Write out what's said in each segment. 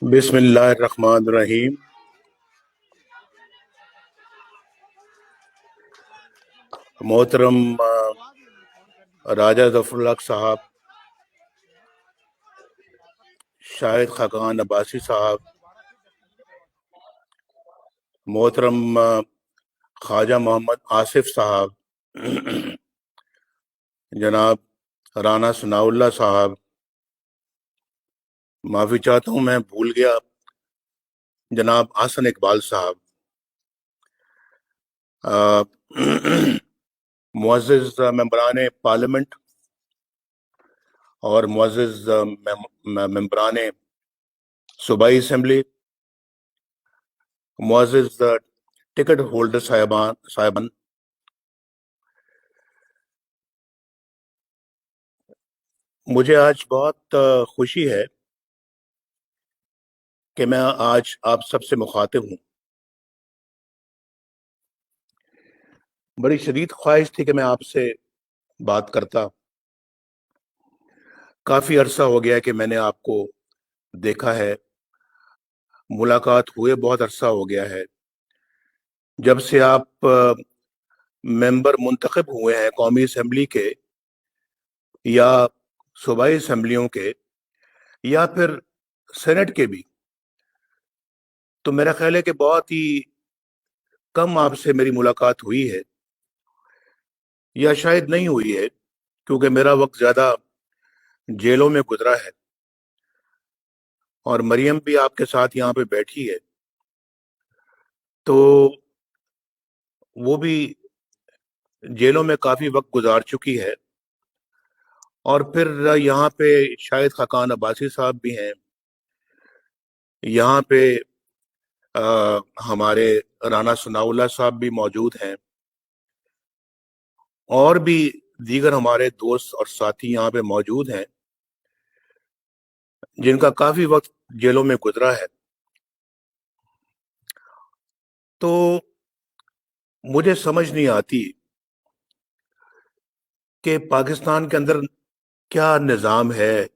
بسم اللہ الرحمن الرحیم۔ محترم راجہ ظفر الحق صاحب، شاہد خاقان عباسی صاحب، محترم خواجہ محمد آصف صاحب، جناب رانا ثناء اللہ صاحب، معافی چاہتا ہوں میں بھول گیا جناب حسن اقبال صاحب، معزز ممبران پارلیمنٹ اور معزز ممبران صوبائی اسمبلی، معزز ٹکٹ ہولڈر صاحبان، مجھے آج بہت خوشی ہے کہ میں آج آپ سب سے مخاطب ہوں۔ بڑی شدید خواہش تھی کہ میں آپ سے بات کرتا۔ کافی عرصہ ہو گیا کہ میں نے آپ کو دیکھا ہے، ملاقات ہوئے بہت عرصہ ہو گیا ہے۔ جب سے آپ ممبر منتخب ہوئے ہیں قومی اسمبلی کے یا صوبائی اسمبلیوں کے یا پھر سینٹ کے بھی، تو میرا خیال ہے کہ بہت ہی کم آپ سے میری ملاقات ہوئی ہے، یا شاید نہیں ہوئی ہے، کیونکہ میرا وقت زیادہ جیلوں میں گزرا ہے، اور مریم بھی آپ کے ساتھ یہاں پہ بیٹھی ہے، تو وہ بھی جیلوں میں کافی وقت گزار چکی ہے۔ اور پھر یہاں پہ شاہد خاقان عباسی صاحب بھی ہیں، یہاں پہ ہمارے رانا ثناء اللہ صاحب بھی موجود ہیں، اور بھی دیگر ہمارے دوست اور ساتھی یہاں پہ موجود ہیں جن کا کافی وقت جیلوں میں گزرا ہے۔ تو مجھے سمجھ نہیں آتی کہ پاکستان کے اندر کیا نظام ہے،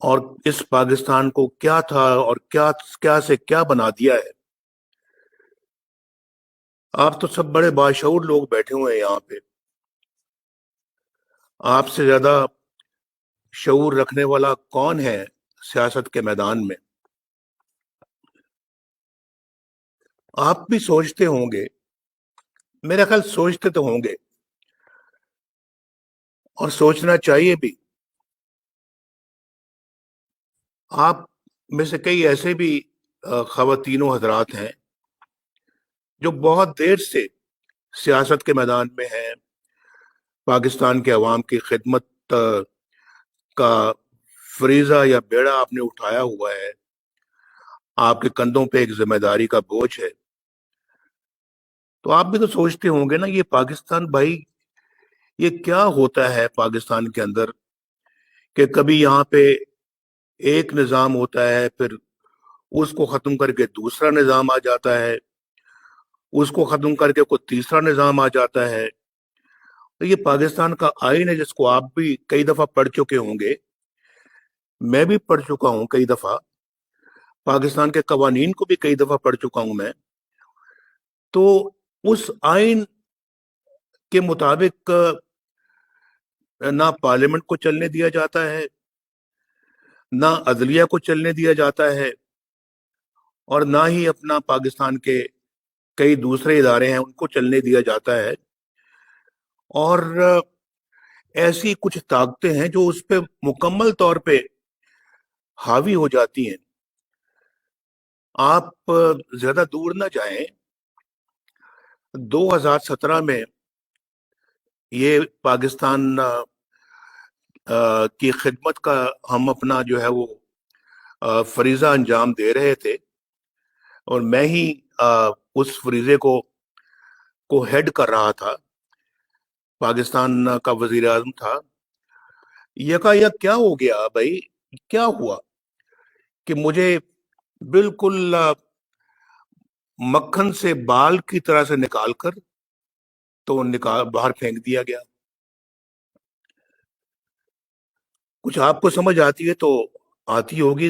اور اس پاکستان کو کیا تھا اور کیا سے کیا بنا دیا ہے۔ آپ تو سب بڑے باشعور لوگ بیٹھے ہوئے ہیں یہاں پہ، آپ سے زیادہ شعور رکھنے والا کون ہے سیاست کے میدان میں؟ آپ بھی سوچتے ہوں گے، میرا خیال سوچتے تو ہوں گے، اور سوچنا چاہیے بھی۔ آپ میں سے کئی ایسے بھی خواتین و حضرات ہیں جو بہت دیر سے سیاست کے میدان میں ہیں، پاکستان کے عوام کی خدمت کا فریضہ یا بیڑا آپ نے اٹھایا ہوا ہے، آپ کے کندھوں پہ ایک ذمہ داری کا بوجھ ہے۔ تو آپ بھی تو سوچتے ہوں گے نا، یہ پاکستان بھائی، یہ کیا ہوتا ہے پاکستان کے اندر کہ کبھی یہاں پہ ایک نظام ہوتا ہے، پھر اس کو ختم کر کے دوسرا نظام آ جاتا ہے، اس کو ختم کر کے کوئی تیسرا نظام آ جاتا ہے۔ تو یہ پاکستان کا آئین ہے جس کو آپ بھی کئی دفعہ پڑھ چکے ہوں گے، میں بھی پڑھ چکا ہوں کئی دفعہ، پاکستان کے قوانین کو بھی کئی دفعہ پڑھ چکا ہوں میں۔ تو اس آئین کے مطابق نہ پارلیمنٹ کو چلنے دیا جاتا ہے، نہ عدلیہ کو چلنے دیا جاتا ہے، اور نہ ہی اپنا پاکستان کے کئی دوسرے ادارے ہیں ان کو چلنے دیا جاتا ہے، اور ایسی کچھ طاقتیں ہیں جو اس پہ مکمل طور پہ حاوی ہو جاتی ہیں۔ آپ زیادہ دور نہ جائیں، 2017 میں یہ پاکستان کی خدمت کا ہم اپنا جو ہے وہ فریضہ انجام دے رہے تھے، اور میں ہی اس فریضے کو ہیڈ کر رہا تھا، پاکستان کا وزیر اعظم تھا۔ یک کیا ہو گیا بھائی، کیا ہوا کہ مجھے بالکل مکھن سے بال کی طرح سے نکال کر تو باہر پھینک دیا گیا؟ کچھ آپ کو سمجھ آتی ہے تو آتی ہوگی،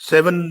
7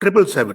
777,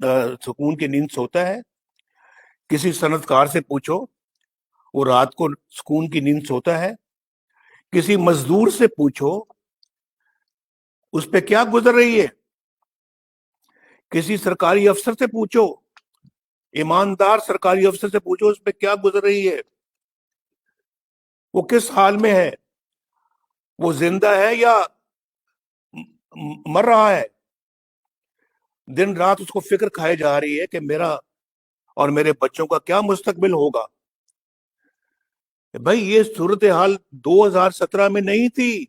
سکون کی نیند سوتا ہے؟ کسی صنعتکار سے پوچھو، وہ رات کو سکون کی نیند سوتا ہے؟ کسی مزدور سے پوچھو اس پہ کیا گزر رہی ہے؟ کسی سرکاری افسر سے پوچھو، ایماندار سرکاری افسر سے پوچھو اس پہ کیا گزر رہی ہے، وہ کس حال میں ہے، وہ زندہ ہے یا مر رہا ہے؟ دن رات اس کو فکر کھائے جا رہی ہے کہ میرا اور میرے بچوں کا کیا مستقبل ہوگا۔ بھائی یہ صورتحال 2017 میں نہیں تھی،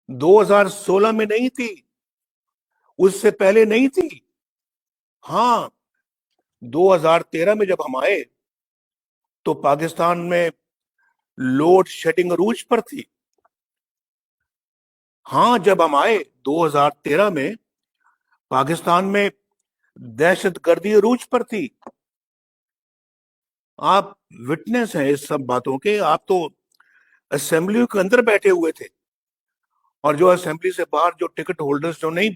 2016 میں نہیں تھی، اس سے پہلے نہیں تھی۔ ہاں، 2013 میں جب ہم آئے تو پاکستان میں لوڈ شیڈنگ عروج پر تھی۔ ہاں، جب ہم آئے 2013 میں پاکستان میں دہشت گردی عروج پر تھی۔ آپ وٹنس ہیں اس سب باتوں کے، آپ تو اسمبلی کے اندر بیٹھے ہوئے تھے، اور جو اسمبلی سے باہر جو ٹکٹ ہولڈرز جو نہیں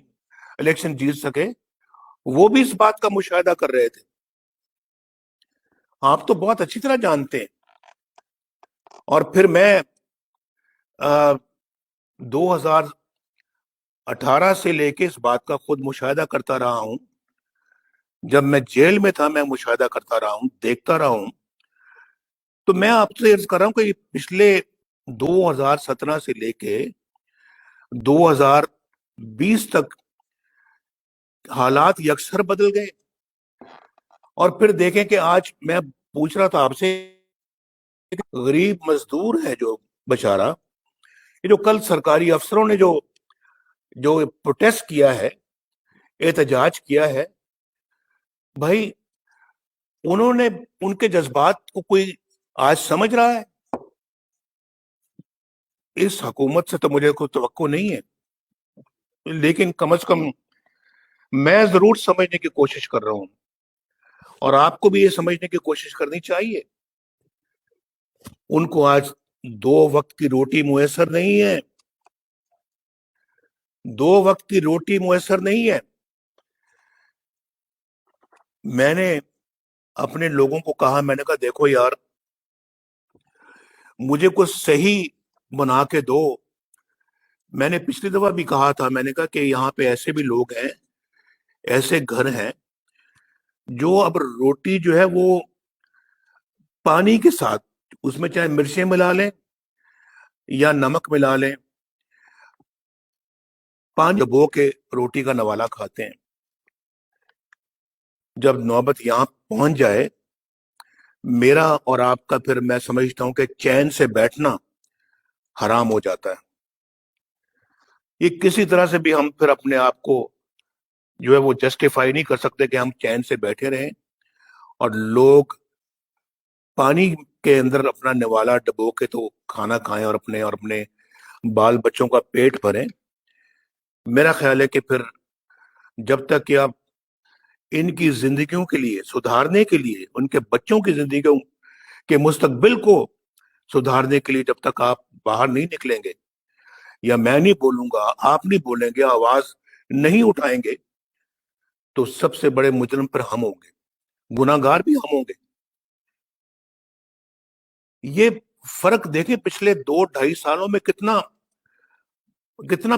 الیکشن جیت سکے وہ بھی اس بات کا مشاہدہ کر رہے تھے۔ آپ تو بہت اچھی طرح جانتے ہیں۔ اور پھر میں 2018 سے لے کے اس بات کا خود مشاہدہ کرتا رہا ہوں، جب میں جیل میں تھا میں مشاہدہ کرتا رہا ہوں، دیکھتا رہا ہوں۔ تو میں آپ سے عرض کر رہا ہوں کہ پچھلے 2017 سے لے کے 2020 تک حالات یکسر بدل گئے۔ اور پھر دیکھیں کہ آج میں پوچھ رہا تھا آپ سے، غریب مزدور ہے جو بیچارہ، یہ جو کل سرکاری افسروں نے جو پروٹیسٹ کیا ہے، احتجاج کیا ہے، بھائی انہوں نے ان کے جذبات کو کوئی آج سمجھ رہا ہے؟ اس حکومت سے تو مجھے کوئی توقع نہیں ہے، لیکن کم از کم میں ضرور سمجھنے کی کوشش کر رہا ہوں، اور آپ کو بھی یہ سمجھنے کی کوشش کرنی چاہیے۔ ان کو آج 2 وقت کی روٹی میسر نہیں ہے، 2 وقت کی روٹی میسر نہیں ہے۔ میں نے اپنے لوگوں کو کہا، میں نے کہا دیکھو یار، مجھے کچھ صحیح بنا کے دو۔ میں نے پچھلی دفعہ بھی کہا تھا، میں نے کہا کہ یہاں پہ ایسے بھی لوگ ہیں، ایسے گھر ہیں جو اب روٹی جو ہے وہ پانی کے ساتھ، اس میں چاہے مرچیں ملا لیں یا نمک ملا لیں، پانی ڈبو کے روٹی کا نوالا کھاتے ہیں۔ جب نوبت یہاں پہنچ جائے میرا اور آپ کا، پھر میں سمجھتا ہوں کہ چین سے بیٹھنا حرام ہو جاتا ہے۔ یہ کسی طرح سے بھی ہم پھر اپنے آپ کو جو ہے وہ جسٹیفائی نہیں کر سکتے کہ ہم چین سے بیٹھے رہیں اور لوگ پانی کے اندر اپنا نوالا ڈبو کے تو کھانا کھائیں اور اپنے بال بچوں کا پیٹ بھریں۔ میرا خیال ہے کہ پھر جب تک کہ آپ ان کی زندگیوں کے لیے سدھارنے کے لیے، ان کے بچوں کی زندگیوں کے مستقبل کو سدھارنے کے لیے جب تک آپ باہر نہیں نکلیں گے، یا میں نہیں بولوں گا، آپ نہیں بولیں گے، آواز نہیں اٹھائیں گے، تو سب سے بڑے مجرم پر ہم ہوں گے، گناہ گار بھی ہم ہوں گے۔ یہ فرق دیکھیں پچھلے 2-2.5 سالوں میں کتنا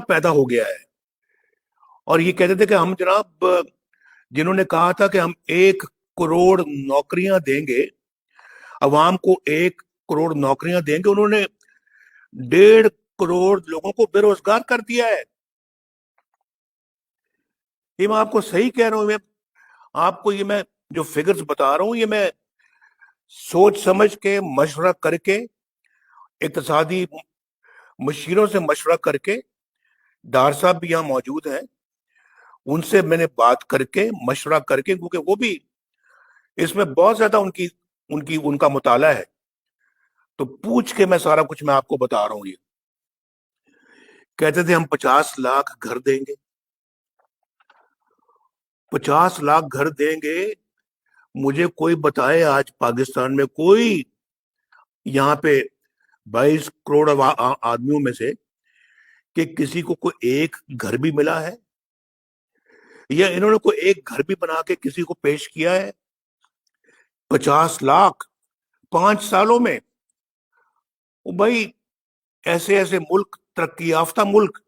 پیدا ہو گیا ہے۔ اور یہ کہتے تھے کہ ہم جناب، جنہوں نے کہا تھا کہ ہم 1 کروڑ نوکریاں دیں گے، عوام کو 1 کروڑ نوکریاں دیں گے، انہوں نے 1.5 کروڑ لوگوں کو بے روزگار کر دیا ہے۔ یہ میں آپ کو صحیح کہہ رہا ہوں، آپ کو یہ میں جو فگرز بتا رہا ہوں، یہ میں سوچ سمجھ کے مشورہ کر کے، اقتصادی مشیروں سے مشورہ کر کے، ڈار صاحب بھی یہاں موجود ہیں، ان سے میں نے بات کر کے مشورہ کر کے، کیونکہ وہ بھی اس میں بہت زیادہ ان کا مطالعہ ہے، تو پوچھ کے میں سارا کچھ میں آپ کو بتا رہا ہوں۔ یہ کہتے تھے ہم 50 لاکھ گھر دیں گے، 50 لاکھ گھر دیں گے۔ مجھے کوئی بتائے آج پاکستان میں کوئی یہاں پہ 22 کروڑ آدمیوں میں سے کہ کسی کو کوئی ایک گھر بھی ملا ہے؟ یا انہوں نے کوئی ایک گھر بھی بنا کے کسی کو پیش کیا ہے؟ 50 لاکھ 5 سالوں میں! بھائی ایسے ایسے ملک، ترقی یافتہ ملک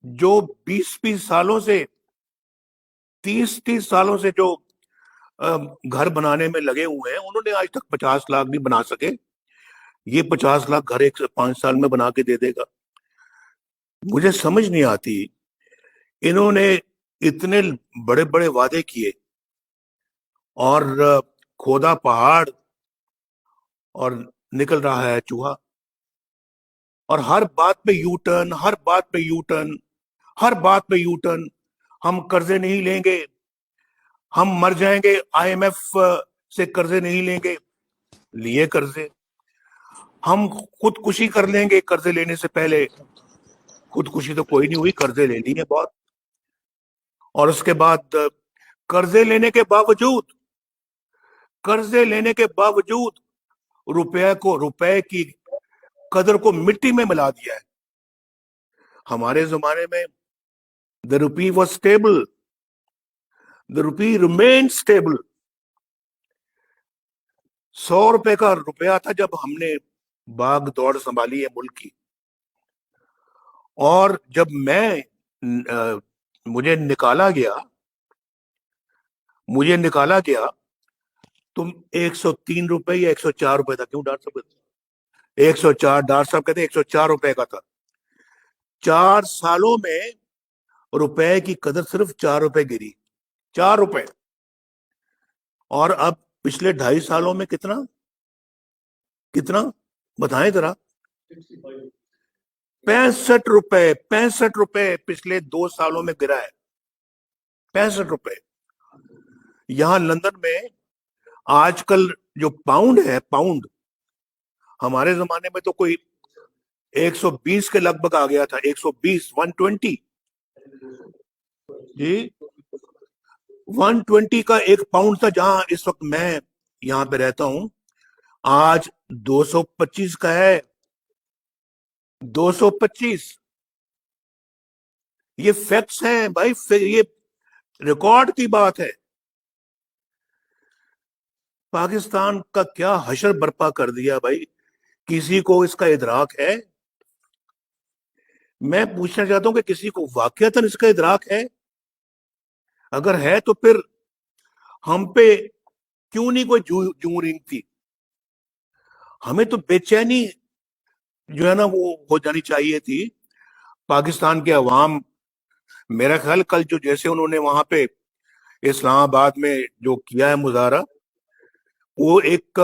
جو 20 سالوں سے 30 سالوں سے جو گھر بنانے میں لگے ہوئے ہیں، انہوں نے آج تک 50 لاکھ بھی بنا سکے. یہ 50 لاکھ گھر 5 سال میں بنا کے دے دے گا. مجھے سمجھ نہیں آتی، انہوں نے اتنے بڑے بڑے وعدے کیے اور کھودا پہاڑ اور نکل رہا ہے چوہا. اور ہر بات پہ یو ٹرن، ہر بات پہ یو ٹرن، ہر بات پہ یو ٹرن. ہم قرضے نہیں لیں گے، ہم مر جائیں گے، آئی ایم ایف سے قرضے نہیں لیں گے. لیے قرضے. ہم خودکشی کر لیں گے قرضے لینے سے پہلے. خودکشی تو کوئی نہیں ہوئی، قرضے لے لیے بہت. اور اس کے بعد قرضے لینے کے باوجود روپے کی قدر کو مٹی میں ملا دیا ہے. ہمارے زمانے میں the rupee was stable, the rupee remained stable. 100 روپے کا روپیہ تھا جب ہم نے باغ دوڑ سنبھالی ہے ملک کی. اور جب مجھے نکالا گیا تم 103 روپے یا 104 روپے تھا. کیوں ڈاکٹر صاحب؟ 104. ڈاکٹر صاحب کہتے 104 روپے کا تھا. 4 سالوں میں روپے کی قدر صرف 4 روپے گری. 4 روپے. اور اب پچھلے 2.5 سالوں میں کتنا بتائیں ذرا؟ 65 روپے پچھلے 2 سالوں میں گرا ہے. 65 روپے. یہاں لندن میں آج کل جو پاؤنڈ ہے، پاؤنڈ ہمارے زمانے میں تو کوئی 120 کے لگ بھگ آ گیا تھا. 120، 120. جی 120 کا ایک پاؤنڈ تھا جہاں اس وقت میں یہاں پہ رہتا ہوں. آج 225 کا ہے. 225. یہ فیکٹس ہیں بھائی، یہ ریکارڈ کی بات ہے. پاکستان کا کیا حشر برپا کر دیا بھائی. کسی کو اس کا ادراک ہے؟ میں پوچھنا چاہتا ہوں کہ کسی کو واقعتاً اس کا ادراک ہے؟ اگر ہے تو پھر ہم پہ کیوں نہیں کوئی جوں رینگتی؟ ہمیں تو بے چینی جو ہے نا وہ ہو جانی چاہیے تھی. پاکستان کے عوام، میرا خیال کل جو جیسے انہوں نے وہاں پہ اسلام آباد میں جو کیا ہے مظاہرہ، وہ ایک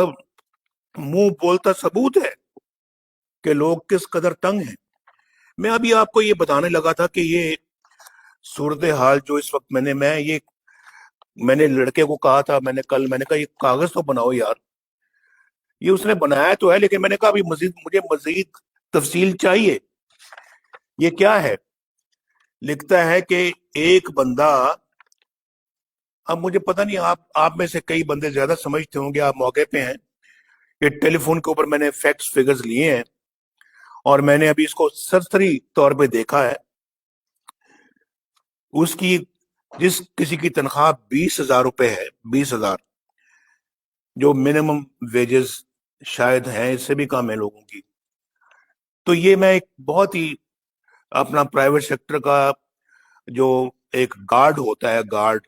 منہ بولتا ثبوت ہے کہ لوگ کس قدر تنگ ہیں. میں ابھی آپ کو یہ بتانے لگا تھا کہ یہ صورتحال جو اس وقت میں نے لڑکے کو کہا تھا، میں نے کہا یہ کاغذ تو بناؤ یار. یہ اس نے بنایا تو ہے، لیکن میں نے کہا ابھی مجھے مزید تفصیل چاہیے. یہ کیا ہے؟ لکھتا ہے کہ ایک بندہ، اب مجھے پتہ نہیں آپ میں سے کئی بندے زیادہ سمجھتے ہوں گے، آپ موقع پہ ہیں. یہ ٹیلی فون کے اوپر میں نے فیکٹس فگرز لیے ہیں اور میں نے ابھی اس کو سرسری طور پہ دیکھا ہے. اس کی جس کسی کی تنخواہ 20,000 روپے ہے، 20,000 جو منیمم ویجز شاید ہیں، اس سے بھی کم ہے لوگوں کی. تو یہ میں ایک بہت ہی اپنا پرائیویٹ سیکٹر کا جو ایک گارڈ ہوتا ہے، گارڈ،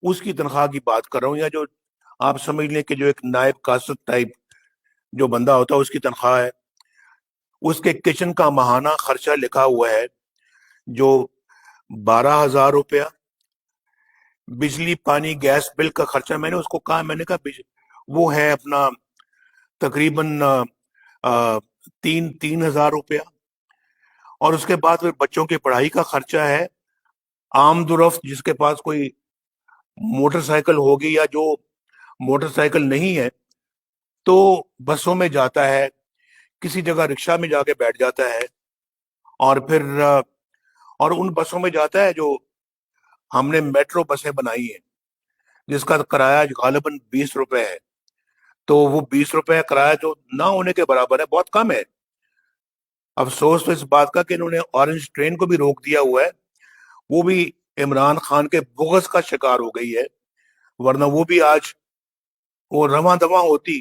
اس کی تنخواہ کی بات کر رہا ہوں. یا جو آپ سمجھ لیں کہ جو ایک نائب قاصد ٹائپ جو بندہ ہوتا ہے، اس کی تنخواہ ہے. اس کے کچن کا ماہانہ خرچہ لکھا ہوا ہے جو 12,000 روپیہ. بجلی پانی گیس بل کا خرچہ میں نے اس کو کہا، میں نے کہا وہ ہے اپنا تقریباً 3,000 روپیہ. اور اس کے بعد پھر بچوں کی پڑھائی کا خرچہ ہے. آمد و رفت، جس کے پاس کوئی موٹر سائیکل ہوگی یا جو موٹر سائیکل نہیں ہے تو بسوں میں جاتا ہے، کسی جگہ رکشہ میں جا کے بیٹھ جاتا ہے، اور پھر اور ان بسوں میں جاتا ہے جو ہم نے میٹرو بسیں بنائی ہیں جس کا کرایہ غالباً 20 روپے ہے. تو وہ 20 روپے کرایہ جو نہ ہونے کے برابر ہے، بہت کم ہے. افسوس تو اس بات کا کہ انہوں نے اورنج ٹرین کو بھی روک دیا ہوا ہے. وہ بھی عمران خان کے بغض کا شکار ہو گئی ہے، ورنہ وہ بھی آج وہ رواں دواں ہوتی،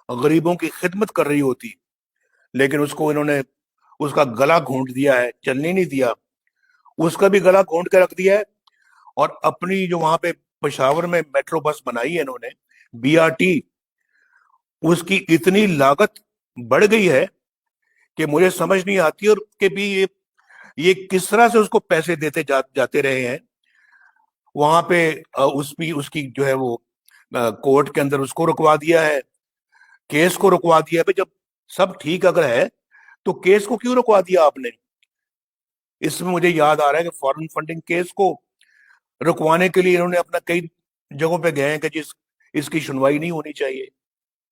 غریبوں کی خدمت کر رہی ہوتی، لیکن اس کو انہوں نے اس کا گلا گھونٹ دیا ہے، چلنے نہیں دیا، اس کا بھی گلا گھونٹ کے رکھ دیا ہے۔ اور اپنی جو وہاں پہ پشاور میں میٹرو بس بنائی ہے انہوں نے، BRT، اس کی اتنی لاگت بڑھ گئی ہے کہ مجھے سمجھ نہیں آتی، اور کہ بھی یہ کس طرح سے اس کو پیسے دیتے جاتے رہے ہیں وہاں پہ۔ اس کی جو ہے وہ کورٹ کے اندر اس کو رکوا دیا ہے، کیس کو رکوا دیا ہے۔ جب سب ٹھیک اگر ہے تو کیس کو کیوں رکوا دیا آپ نے؟ اس میں مجھے یاد آ رہا ہے کہ فارن فنڈنگ کیس کو رکوانے کے لیے انہوں نے اپنا کئی جگہوں پہ گئے ہیں کہ اس کی سنوائی نہیں ہونی چاہیے۔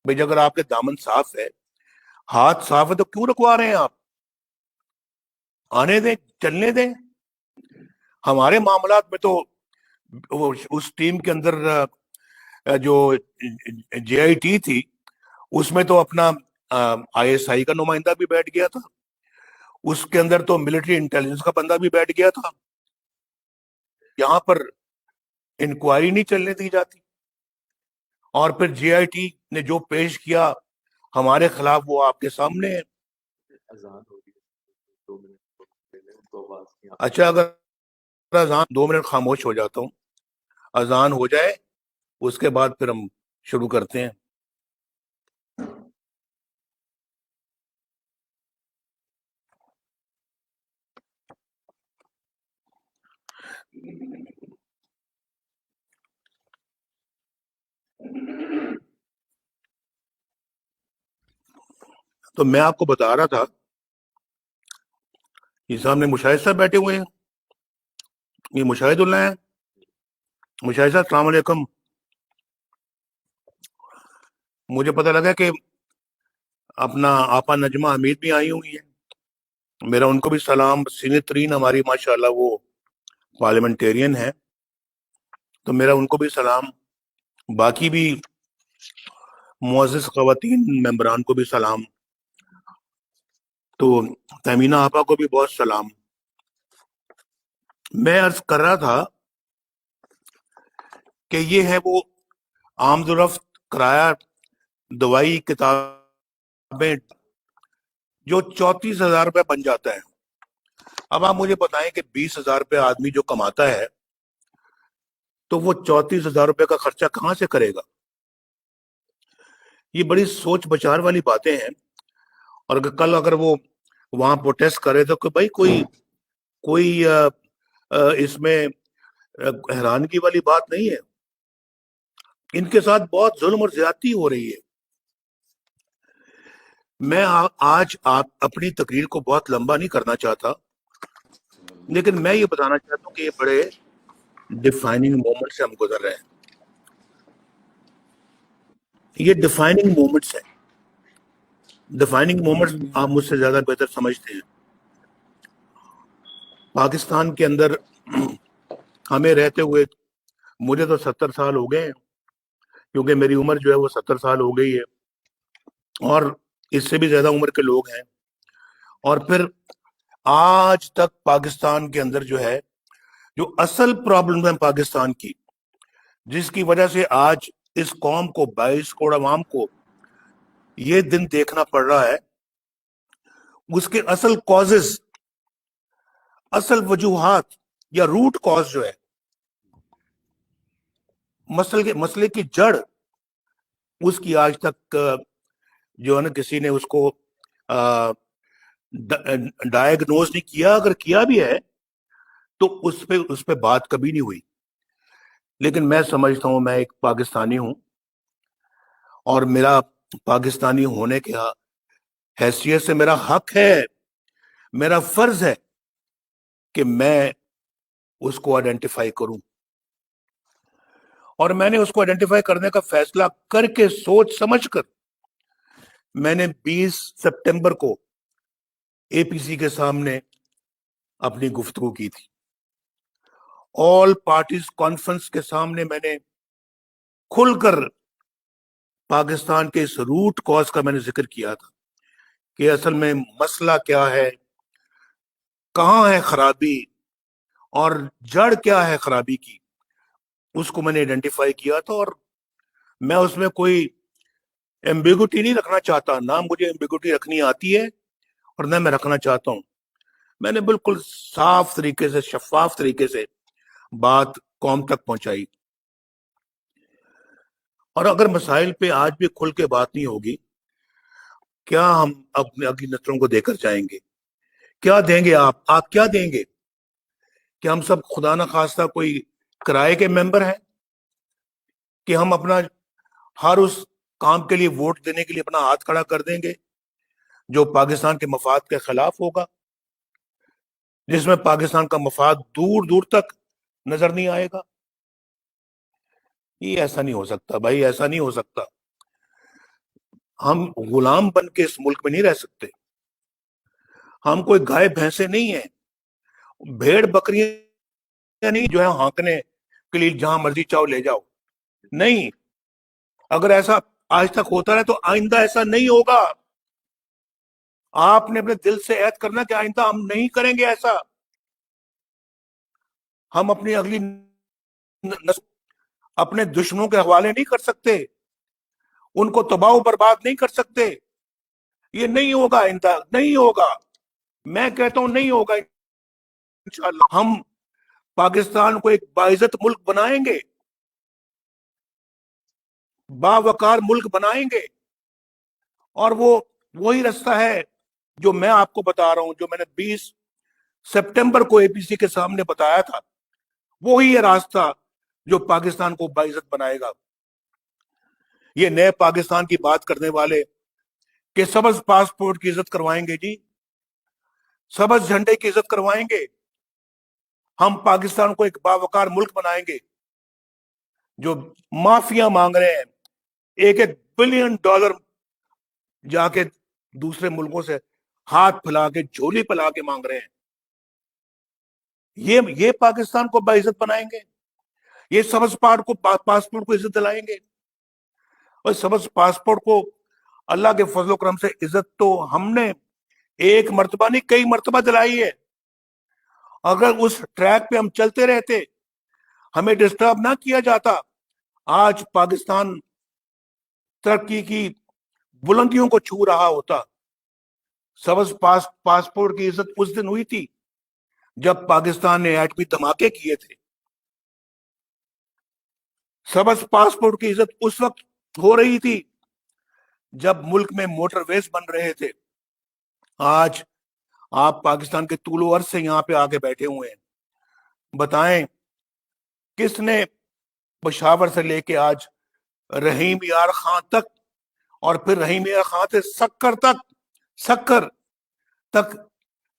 بھائی اگر آپ کے دامن صاف ہے، ہاتھ صاف ہے، تو کیوں رکوا رہے ہیں آپ؟ آنے دیں، چلنے دیں۔ ہمارے معاملات میں تو اس ٹیم کے اندر جو JIT تھی، اس میں تو اپنا ISI کا نمائندہ بھی بیٹھ گیا تھا، اس کے اندر تو ملٹری انٹیلیجنس کا بندہ بھی بیٹھ گیا تھا۔ یہاں پر انکوائری نہیں چلنے دی جاتی، اور پھر JIT نے جو پیش کیا ہمارے خلاف وہ آپ کے سامنے ہے۔ اچھا، اگر اذان 2 منٹ خاموش ہو جاتا ہوں، اذان ہو جائے اس کے بعد پھر ہم شروع کرتے ہیں۔ تو میں آپ کو بتا رہا تھا، یہ سامنے مشاہد صاحب بیٹھے ہوئے ہیں، یہ مشاہد اللہ ہیں۔ مشاہد صاحب السلام علیکم۔ مجھے پتہ لگا کہ اپنا آپا نجمہ حمید بھی آئی ہوئی ہیں، میرا ان کو بھی سلام۔ سینئر ترین ہماری ماشاءاللہ وہ پارلیمنٹیرین ہے، تو میرا ان کو بھی سلام۔ باقی بھی معزز خواتین ممبران کو بھی سلام، تو تیمینہ آپا کو بھی بہت سلام۔ میں عرض کر رہا تھا کہ یہ ہے وہ آمد و رفت، کرایہ، دوائی، کتابیں، جو 34,000 روپے بن جاتا ہے۔ اب آپ مجھے بتائیں کہ 20,000 روپے آدمی جو کماتا ہے تو وہ 34,000 روپے کا خرچہ کہاں سے کرے گا؟ یہ بڑی سوچ بچار والی باتیں ہیں۔ اور کل اگر وہ وہاں پروٹیسٹ کرے تو کہ بھائی کوئی اس میں حیرانگی والی بات نہیں ہے۔ ان کے ساتھ بہت ظلم اور زیادتی ہو رہی ہے۔ میں آج اپنی تقریر کو بہت لمبا نہیں کرنا چاہتا، لیکن میں یہ بتانا چاہتا ہوں کہ یہ بڑے ڈیفائننگ مومنٹ سے ہم گزر رہے ہیں۔ یہ ڈیفائننگ مومنٹس ہیں۔ ڈیفائننگ مومنٹس آپ مجھ سے زیادہ بہتر سمجھتے ہیں۔ پاکستان کے اندر ہمیں رہتے ہوئے مجھے تو 70 سال ہو گئے ہیں، کیونکہ میری عمر جو ہے وہ 70 سال ہو گئی ہے، اور اس سے بھی زیادہ عمر کے لوگ ہیں۔ اور پھر آج تک پاکستان کے اندر جو ہے، جو اصل پرابلم ہے پاکستان کی، جس کی وجہ سے آج اس قوم کو، 22 کروڑ عوام کو یہ دن دیکھنا پڑ رہا ہے، اس کے اصل کازز، اصل وجوہات یا روٹ کاز جو ہے، مسئلے کی جڑ، اس کی آج تک جو ہے نا کسی نے اس کو ڈائگنوز نہیں کیا۔ اگر کیا بھی ہے تو اس پہ بات کبھی نہیں ہوئی۔ لیکن میں سمجھتا ہوں، میں ایک پاکستانی ہوں، اور میرا پاکستانی ہونے کی حیثیت سے میرا حق ہے، میرا فرض ہے کہ میں اس کو آئیڈینٹیفائی کروں۔ اور میں نے اس کو آئیڈینٹیفائی کرنے کا فیصلہ کر کے، سوچ سمجھ کر، میں نے 20 سپٹمبر کو APC کے سامنے اپنی گفتگو کی تھی۔ آل پارٹیز کانفرنس کے سامنے میں نے کھل کر پاکستان کے اس روٹ کاز کا میں نے ذکر کیا تھا کہ اصل میں مسئلہ کیا ہے، کہاں ہے خرابی، اور جڑ کیا ہے خرابی کی اس کو میں نے آئیڈینٹیفائی کیا تھا، اور میں اس میں کوئی ایمبیگوٹی نہیں رکھنا چاہتا، نہ مجھے ایمبیگوٹی رکھنی آتی ہے اور نہ میں رکھنا چاہتا ہوں۔ میں نے بالکل صاف طریقے سے، شفاف طریقے سے بات قوم تک پہنچائی، اور اگر مسائل پہ آج بھی کھل کے بات نہیں ہوگی، کیا ہم اپنے اگلی نسلوں کو دے کر جائیں گے؟ کیا دیں گے آپ کیا دیں گے؟ کہ ہم سب خدا نہ خواستہ کوئی کرائے کے ممبر ہیں کہ ہم اپنا ہر اس کام کے لیے ووٹ دینے کے لیے اپنا ہاتھ کھڑا کر دیں گے جو پاکستان کے مفاد کے خلاف ہوگا، جس میں پاکستان کا مفاد دور دور تک نظر نہیں آئے گا؟ یہ ایسا نہیں ہو سکتا بھائی، ایسا نہیں ہو سکتا۔ ہم غلام بن کے اس ملک میں نہیں رہ سکتے، ہم کوئی گائے بھینسے نہیں ہیں، بھیڑ بکریاں نہیں جو ہے ہانکنے کے لیے جہاں مرضی چاہو لے جاؤ، نہیں۔ اگر ایسا آج تک ہوتا رہے تو آئندہ ایسا نہیں ہوگا۔ آپ نے اپنے دل سے عہد کرنا کہ آئندہ ہم نہیں کریں گے ایسا۔ ہم اپنی اگلی نسل اپنے دشمنوں کے حوالے نہیں کر سکتے، ان کو تباہ و برباد نہیں کر سکتے۔ یہ نہیں ہوگا، آئندہ نہیں ہوگا، میں کہتا ہوں نہیں ہوگا انشاءاللہ۔ ہم پاکستان کو ایک باعزت ملک بنائیں گے، باوقار ملک بنائیں گے، اور وہی رستہ ہے جو میں آپ کو بتا رہا ہوں، جو میں نے 20 سپٹمبر کو اے پی سی کے سامنے بتایا تھا، وہی ہے راستہ جو پاکستان کو باعزت بنائے گا۔ یہ نئے پاکستان کی بات کرنے والے کہ سبز پاسپورٹ کی عزت کروائیں گے، جی سبز جھنڈے کی عزت کروائیں گے، ہم پاکستان کو ایک باوقار ملک بنائیں گے۔ جو مافیا مانگ رہے ہیں $1 بلین جا کے دوسرے ملکوں سے ہاتھ پھیلا کے، جھولی پھیلا کے مانگ رہے ہیں، یہ پاکستان کو باعزت بنائیں گے؟ یہ سبز پاسپورٹ کو عزت دلائیں گے؟ اور سبز پاسپورٹ کو اللہ کے فضل و کرم سے عزت تو ہم نے ایک مرتبہ نہیں کئی مرتبہ دلائی ہے۔ اگر اس ٹریک پہ ہم چلتے رہتے، ہمیں ڈسٹرب نہ کیا جاتا، آج پاکستان ترقی کی بلندیوں کو چھو رہا ہوتا۔ سبز پاسپورٹ کی عزت اس دن ہوئی تھی جب پاکستان نے ایٹمی دھماکے کیے تھے۔ سبز پاسپورٹ کی عزت اس وقت ہو رہی تھی جب ملک میں موٹر ویز بن رہے تھے۔ آج آپ پاکستان کے طول و عرض سے یہاں پہ آگے بیٹھے ہوئے ہیں، بتائیں کس نے پشاور سے لے کے آج رحیم یار خان تک، اور پھر رحیم یار خان سے سکر تک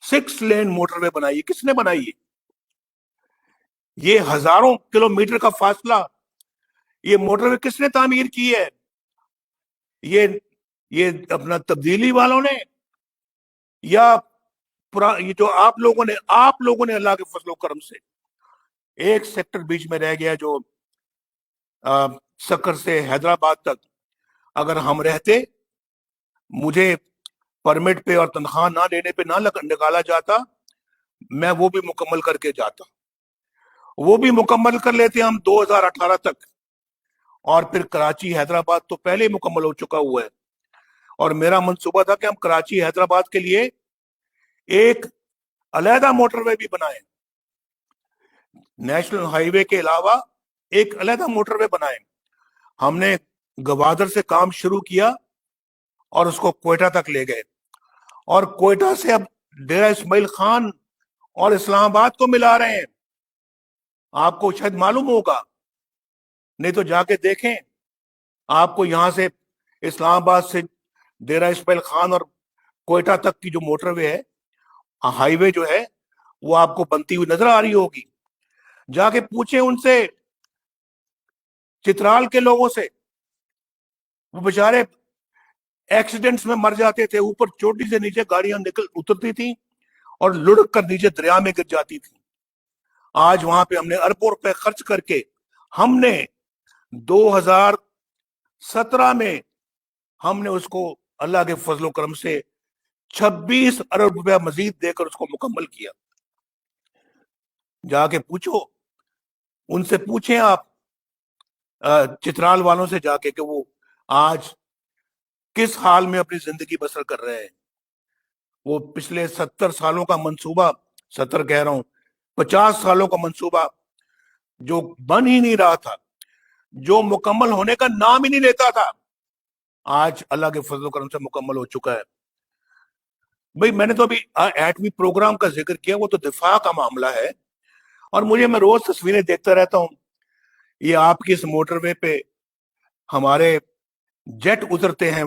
6 لین موٹر وے بنائی؟ کس نے بنائی؟ یہ ہزاروں کلومیٹر کا فاصلہ، یہ موٹر وے کس نے تعمیر کی ہے؟ یہ اپنا تبدیلی والوں نے، یا یہ جو آپ لوگوں نے اللہ کے فضل و کرم سے ایک سیکٹر بیچ میں رہ گیا جو سکر سے حیدرآباد تک، اگر ہم رہتے، مجھے پرمٹ پہ اور تنخواہ نہ لینے پہ نہ نکالا جاتا، میں وہ بھی مکمل کر کے جاتا، وہ بھی مکمل کر لیتے ہم 2018 تک، اور پھر کراچی حیدرآباد تو پہلے ہی مکمل ہو چکا ہوا ہے۔ اور میرا منصوبہ تھا کہ ہم کراچی حیدرآباد کے لیے ایک علیحدہ موٹر وے بھی بنائیں، نیشنل ہائی وے کے علاوہ ایک علیحدہ موٹر وے بنائیں۔ ہم نے گوادر سے کام شروع کیا اور اس کو کوئٹہ تک لے گئے، اور کوئٹہ سے اب ڈیرہ اسماعیل خان اور اسلام آباد کو ملا رہے ہیں۔ آپ کو شاید معلوم ہوگا، نہیں تو جا کے دیکھیں، آپ کو یہاں سے اسلام آباد سے ڈیرہ اسماعیل خان اور کوئٹہ تک کی جو موٹر وے ہے، ہائی وے جو ہے، وہ آپ کو بنتی ہوئی نظر آ رہی ہوگی۔ جا کے پوچھیں ان سے، چترال کے لوگوں سے، وہ بیچارے ایکسیڈنٹس میں مر جاتے تھے، اوپر چوٹی سے نیچے گاڑیاں اترتی تھیں اور لڑک کر نیچے دریا میں گر جاتی تھی۔ آج وہاں پہ ہم نے اربوں روپے خرچ کر کے، ہم نے 2017 میں ہم نے اس کو اللہ کے فضل و کرم سے 26 ارب روپے مزید دے کر اس کو مکمل کیا۔ جا کے پوچھو، ان سے پوچھیں آپ چترال والوں سے جا کے کہ وہ آج کس حال میں اپنی زندگی بسر کر رہے ہیں. وہ پچھلے 70 سالوں کا منصوبہ، 70 کہہ رہا ہوں، 50 سالوں کا منصوبہ جو بن ہی نہیں رہا تھا، جو مکمل ہونے کا نام ہی نہیں لیتا تھا، آج اللہ کے فضل و کرم سے مکمل ہو چکا ہے. بھئی میں نے تو ابھی ایٹمی پروگرام کا ذکر کیا، وہ تو دفاع کا معاملہ ہے، اور میں روز تصویریں دیکھتا رہتا ہوں. یہ آپ کی اس موٹر وے پہ ہمارے جیٹ اترتے ہیں